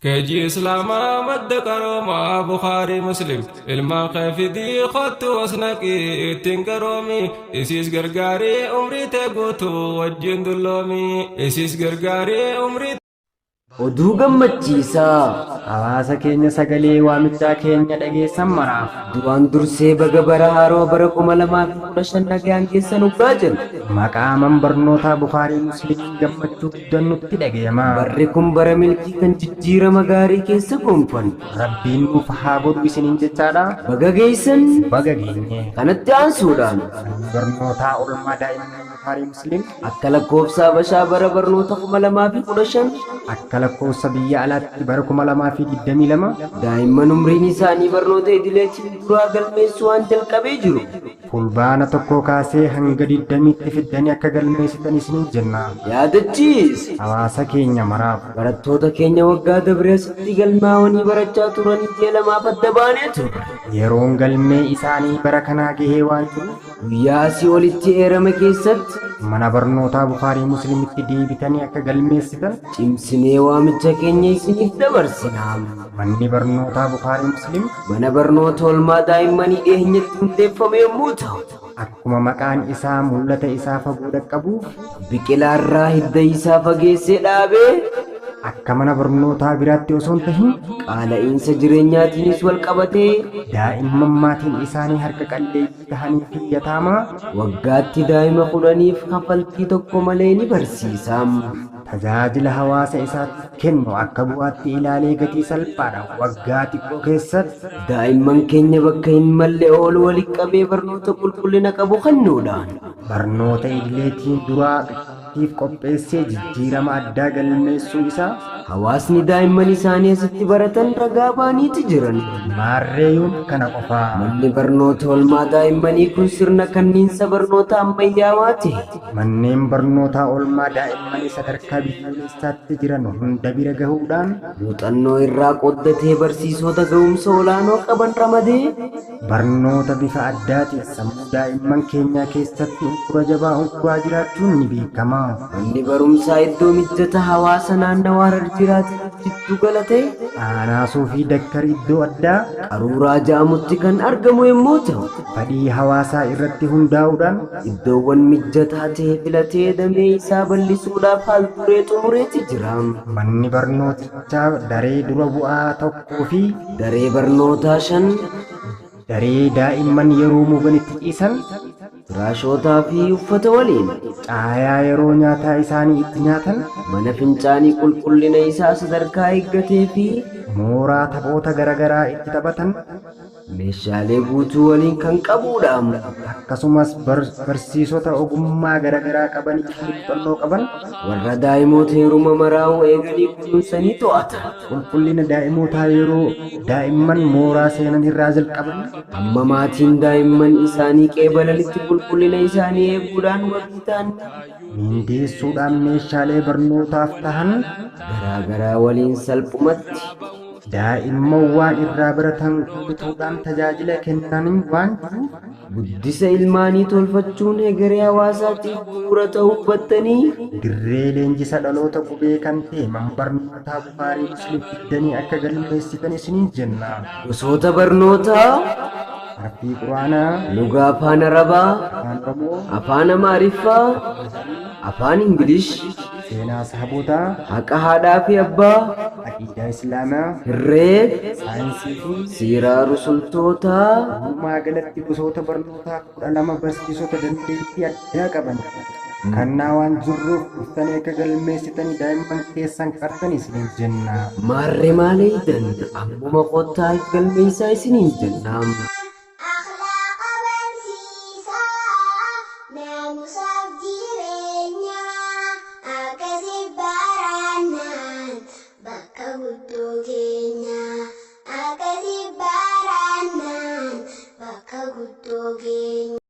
كيجي إسلاما مد كروما بخاري مسلم ilma khafidi khottu wasnaqi ittin garoomi isis gargaari umrii tee guutuu wajjin dulloomi isis gargaari umrii Oduu gammachiisaa hawaasa keenya sagalee waamichaa keenya dhageessan maraaf duraan dursee baga bara haroo bara 2015 nagaan geessan uffaa jiru. Maqaa barnootaa Bukaarii Musliimiin gammachuu guddaan nutti dhaga'ama. Barri kun bara milkii kan jijjiirama gaarii keessa gonfan. Rabbiin nuuf haa godhu isiniin jechaadha. Baga geessan baga geenye. Kanatti aansuudhaan barnootaa oolmaa daa'imman Bukaarii Musliim akka lakkoofsa Habashaa bara barnoota 2015 akka lakkoofsa biyya alaatti bara 2022 daa'imman umriin isaanii barnoota idileetiin duraa galmeessuu waan jalqabee jiru. Fulbaana tokko kaasee hanga 20tti fiddanii akka galmeessitan isiniin jenna. Yaadachiis hawaasa keenya maraaf barattoota keenya waggaa dabree asitti galmaawanii barachaa turanii ji'a lamaaf adda baanee ture. Yeroon galmee isaanii bara kanaa gahee waan jiruuf guyyaa asii olitti eerame keessatti mana barnootaa Bukaarii Musliimitti deebitanii akka galmeessitan cimsinee waamicha keenya isiniif dabarsina. Manni barnootaa Bukaarii Musliim mana barnoota oolmaa daa'immanii dhiyeenyatti hundeeffame yommuu ta'u, akkuma maqaan isaa mul'ata isaa fagoo dhaqqabuuf biqilaarraa hidda isaa fageessee dhaabee akka mana barnootaa biraatti osoo hin tahin qaala'iinsa jireenyaatiinis wal qabatee daa'imman maatiin isaanii harka qalleeyyii tahanii fi yataamaa waggaatti daa'ima 10 kaffaltii tokko malee ni barsiisa. Tajaajila hawaasa isaatti kennu akka bu'aatti ilaalee gatii salphaadhaan waggaa xiqqoo keessatti daa'imman keenya bakka hin malle oolu walitti qabee barnoota qulqullina qabu kennuudhaan barnoota idileetiin duraa qopheessee jijjiirama addaa galmeessuu isaa hawaasni daa'imman isaanii asitti baratan ragaa baaniiti jiran. Maarreeyuun kana qofaa manni barnoota oolmaa daa'immanii kun sirna kanniinsa barnoota ammayyaawaa manneen barnootaa oolmaa daa'immanii sadarkaa biyyoolessaatti jiran hunda bira gahuudhaan muuxannoo irraa qooddatee barsiisota ga'umsa olaanoo qaban ramadee barnoota bifa addaatiin sammuu daa'imman keenyaa keessatti unkura jabaa unkuraa jiraachuun ni beekama. Manni barumsaa iddoo mijata hawaasa naannawaa jiraataniif jiddu galatee aanaasuu fi dakkari iddoo addaa qaruuraa ja'amutti kan argamu yommuu ta'u, fedhii hawaasaa irratti hundaa'uudhaan iddoowwan mijataa ta'e filatee damee isaa bal'isuudhaaf haal duree xumureeti jira. Manni barnootichaa daree dura bu'aa tokkoo fi daree barnootaa 5 daree daa'imman yeroo muganitti ciisan firaashootaa fi uffata waliin caayaa yeroo nyaataa isaanii itti nyaatan mana fincaanii qulqullina isaa sadarkaa eeggatee fi mooraa taphoota garaagaraa itti taphatan meeshaalee guutuu waliin kan qabudha. Akkasumas barsiisota ogummaa garaagaraa qabanii fi muuxannoo qaban warra daa'imoota heeruma maraa'uu eeganii kunuunsanii to'ata. Qulqullina daa'imootaa yeroo daa'imman mooraa seenan irraa jalqaban hamma maatiin daa'imman isaanii qeebalanitti qulqullina isaanii eeguudhaan wabii ta'an miindeessuudhaan meeshaalee barnootaaf tahan garaagaraa waliin salphumatti daa'imman waan irraa baratan guutuudhaan tajaajila kennaniin waan guddisa ilmaanii tolfachuun egeree hawaasaatiif bu'uura ta'uu hubattanii dirree leenjisa dhaloota qubee kan ta'e mana barnootaa Bukaarii Musliim fiddanii akka galmeessitan isiniin jenna. Gosoota barnootaa Harfii Quraanaa, Lugaa Afaan Arabaa, Afaan Oromoo, Afaan Amaariffaa, Afaan Ingilish, seenaa sahabootaa, haqa haadhaa fi abbaa, aqiidaa Islaamaa, herreega, saayinsii fi siiraa rusultootaa. Walumaa galatti gosoota barnootaa 12 barsiisota dandeettii addaa qaban kannaa waan jirruuf dhuftanii akka galmeessitanii daa'imman keessan qartan isiniin jenna. Maarree maalee ammuma qottaa galmeessaa isiniin jenna.